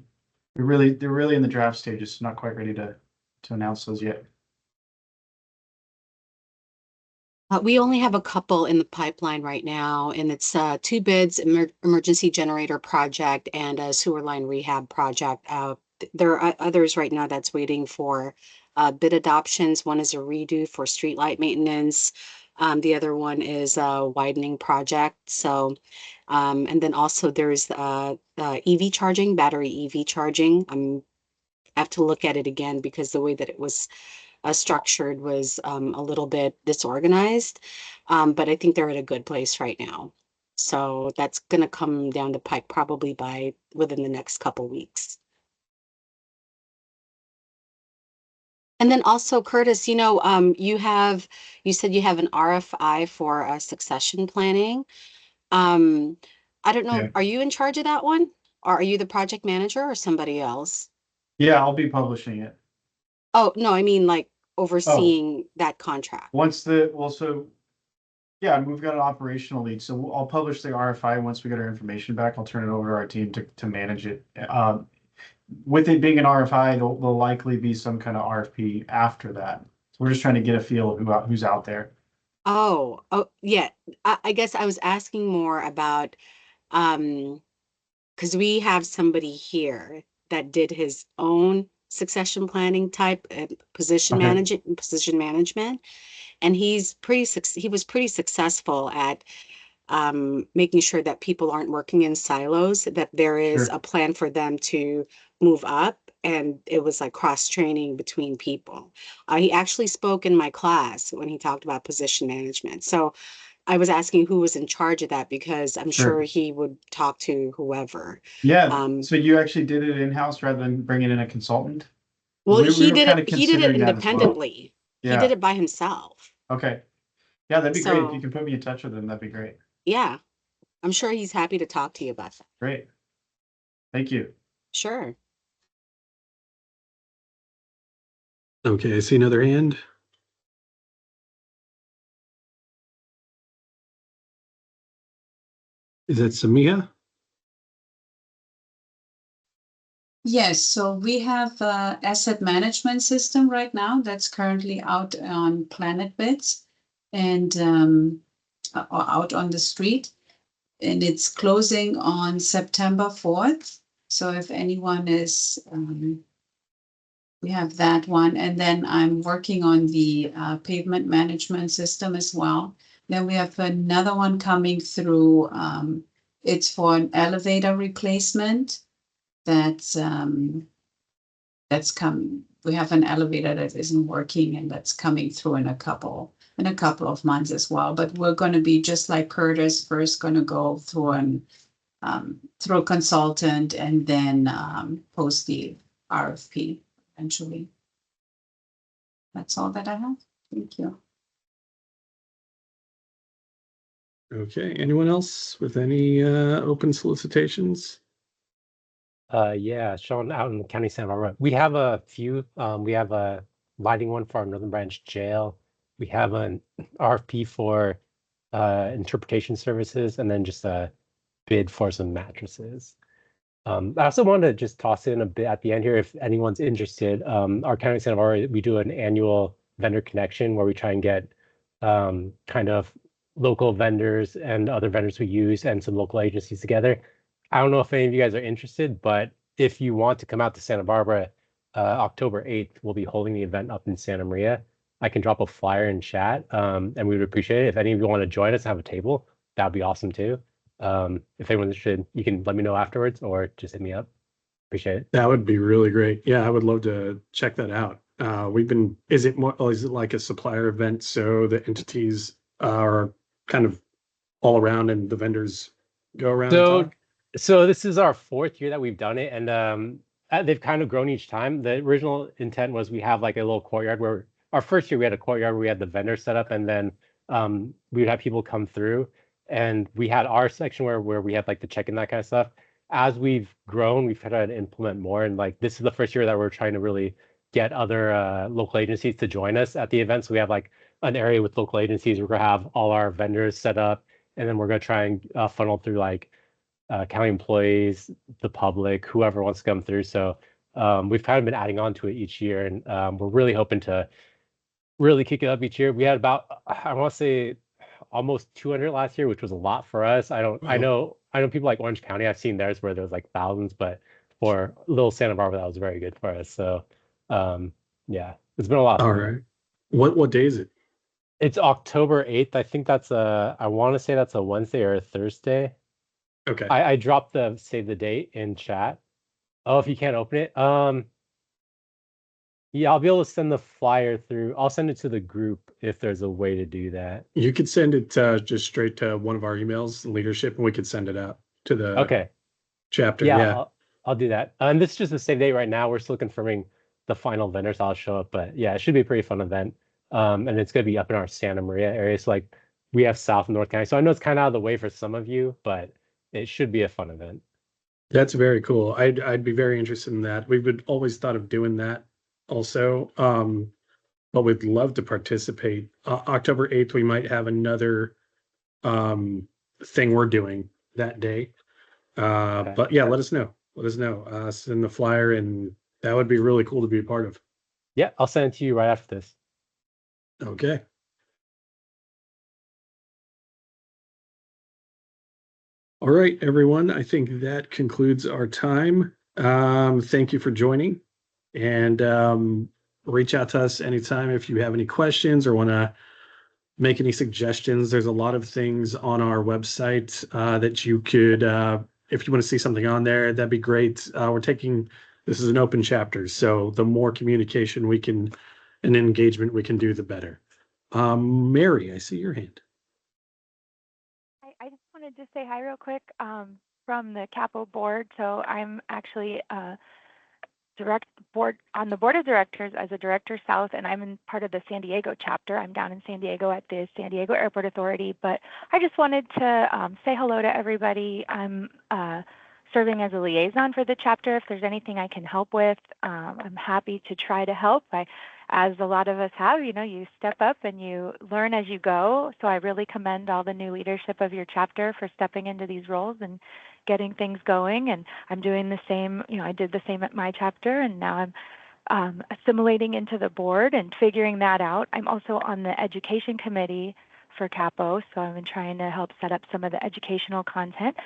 They're really in the draft stages, so not quite ready to announce those yet. We only have a couple in the pipeline right now, and it's two bids, emergency generator project and a sewer line rehab project. There are others right now that's waiting for bid adoptions. One is a redo for streetlight maintenance. The other one is a widening project. So, and then also there's EV charging, battery EV charging. I have to look at it again because the way that it was structured was a little bit disorganized, but I think they're at a good place right now. So that's going to come down the pike probably by within the next couple weeks. And then also, Curtis, you said you have an RFI for succession planning. Um, I don't know, Yeah. are you in charge of that one? Or are you the project manager or somebody else? Yeah, I'll be publishing it. Oh, no, I mean like Oh, overseeing that contract. yeah, we've got an operational lead, so I'll publish the RFI. Once we get our information back, I'll turn it over to our team to manage it. With it being an RFI, there'll likely be some kind of RFP after that. So we're just trying to get a feel of who's out there. Oh, yeah. I guess I was asking more about because we have somebody here that did his own succession planning type Okay, position management, and he was pretty successful at making sure that people aren't working in silos, that there is sure. a plan for them to move up. And it was like cross training between people. He actually spoke in my class when he talked about position management. So I was asking who was in charge of that because I'm sure Sure. he would talk to whoever. Yeah, Um, so you actually did it in-house rather than bringing in a consultant? well, We were kind of he did it considering that as well. independently. He did Yeah, it by himself. okay. Yeah, that'd be great. If you So can put me in touch with him, that'd be great. yeah, I'm sure he's happy to talk to you about that. Great. Thank you. Sure. Okay, I see another hand. Is that Samia? Yes, so we have a asset management system right now that's currently out on Planet Bids and out on the street. And it's closing on September 4th. So if anyone is, we have that one. And then I'm working on the pavement management system as well. Then we have another one coming through. It's for an elevator replacement. That's come. We have an elevator that isn't working, and that's coming through in a couple of months as well. But we're going to be just like Curtis, first going to go through through a consultant and then post the RFP eventually. That's all that I have. Thank you. Okay, anyone else with any open solicitations? Yeah, Sean, out in the county Santa Barbara. We have a few. We have a lighting one for our Northern Branch jail. We have an RFP for interpretation services, and then just a bid for some mattresses. I also wanted to just toss in a bit at the end here if anyone's interested. Our county Santa Barbara, we do an annual vendor connection where we try and get kind of local vendors and other vendors we use and some local agencies together. I don't know if any of you guys are interested, but if you want to come out to Santa Barbara, October 8th, we'll be holding the event up in Santa Maria. I can drop a flyer in chat, and we would appreciate it. If any of you want to join us and have a table, that'd be awesome too. If anyone's interested, you can let me know afterwards or just hit me up. Appreciate it. That would be really great. Yeah, I would love to check that out. Is it like a supplier event? So the entities are kind of all around and the vendors go around and talk? So this is our 4th year that we've done it, and they've kind of grown each time. The original intent was we have like a little courtyard where our first year we had a courtyard where we had the vendor set up, and then we would have people come through, and we had our section where we had like the check-in, that kind of stuff. As we've grown, we've tried to implement more, and like this is the first year that we're trying to really get other local agencies to join us at the event. So we have like an area with local agencies. We're gonna have all our vendors set up, and then we're gonna try and funnel through like county employees, the public, whoever wants to come through. So we've kind of been adding on to it each year, and we're really hoping to really kick it up each year. We had about, I want to say, almost 200 last year, which was a lot for us. I know people like Orange County. I've seen theirs where there was like thousands, but for little Santa Barbara, that was very good for us. So, yeah, it's been a lot of All fun. right. What day is it? It's October 8th. I think I want to say that's a Wednesday or a Thursday. Okay. I dropped the save the date in chat. Oh, if you can't open it, yeah, I'll be able to send the flyer through. I'll send it to the group if there's a way to do that. You could send it just straight to one of our emails, leadership, and we could send it out to the Okay. chapter. Yeah, Yeah. I'll do that. And this is just the save date right now. We're still confirming the final vendors. I'll show up, but yeah, it should be a pretty fun event. And it's gonna be up in our Santa Maria area. So like we have South and North County. So I know it's kind of out of the way for some of you, but it should be a fun event. That's very cool. I'd be very interested in that. We would always thought of doing that also. But we'd love to participate. October 8th, we might have another thing we're doing that day. Okay. But yeah, let us know. Let us know. Send the flyer, and that would be really cool to be a part of. Yeah, I'll send it to you right after this. Okay. All right, everyone. I think that concludes our time. Thank you for joining, and reach out to us anytime if you have any questions or want to make any suggestions. There's a lot of things on our website that you could, if you want to see something on there, that'd be great. This is an open chapter, so the more communication we can and engagement we can do, the better. Mary, I see your hand. I just wanted to say hi real quick from the CAPPO board. So I'm actually on the board of directors as a director south, and I'm in part of the San Diego chapter. I'm down in San Diego at the San Diego Airport Authority, but I just wanted to say hello to everybody. I'm serving as a liaison for the chapter. If there's anything I can help with, I'm happy to try to help. As a lot of us have, you step up and you learn as you go. So I really commend all the new leadership of your chapter for stepping into these roles and getting things going. And I'm doing the same. I did the same at my chapter, and now I'm assimilating into the board and figuring that out. I'm also on the education committee for CAPPO, so I've been trying to help set up some of the educational content,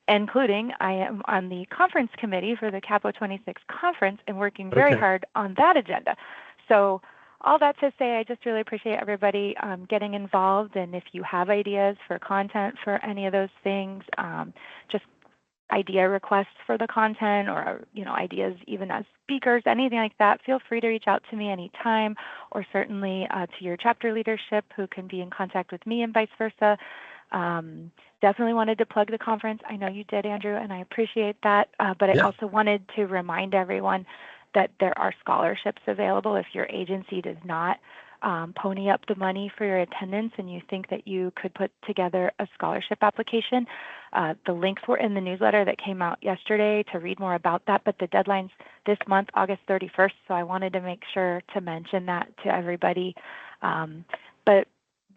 including I am on the conference committee for the CAPPO 26 conference and working very hard on that agenda. So all that to say, I just really appreciate everybody getting involved. And if you have ideas for content for any of those things, just idea requests for the content or, ideas even as speakers, anything like that, feel free to reach out to me anytime, or certainly to your chapter leadership who can be in contact with me and vice versa. Definitely wanted to plug the conference. I know you did, Andrew, and I appreciate that. But I also wanted to remind everyone that there are scholarships available if your agency does not pony up the money for your attendance and you think that you could put together a scholarship application. The links were in the newsletter that came out yesterday to read more about that, but the deadline's this month, August 31st, so I wanted to make sure to mention that to everybody. But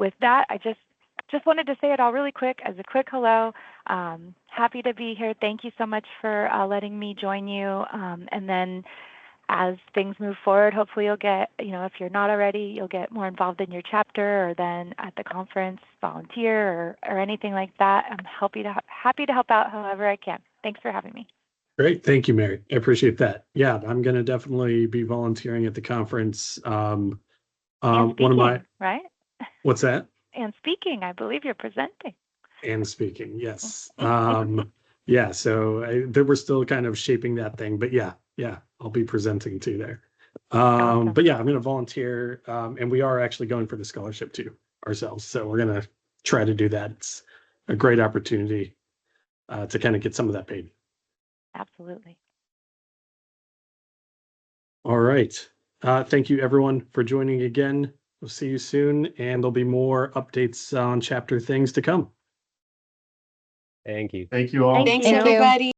with that, I just wanted to say it all really quick as a quick hello. Happy to be here. Thank you so much for letting me join you. And then as things move forward, hopefully you'll get, if you're not already, you'll get more involved in your chapter or then at the conference, volunteer or anything like that. I'm happy to help out however I can. Thanks for having me. Great. Thank you, Mary. I appreciate that. Yeah, I'm going to definitely be volunteering at the conference. And speaking, right? What's that? And speaking, I believe you're presenting. And speaking, yes. Yeah, so we're still kind of shaping that thing, but yeah, I'll be presenting too there. Awesome. But yeah, I'm going to volunteer, and we are actually going for the scholarship too ourselves. So we're going to try to do that. It's a great opportunity to kind of get some of that paid. Absolutely. All right. Thank you, everyone, for joining again. We'll see you soon, and there'll be more updates on chapter things to come. Thank you. Thank you all. Thanks, everybody.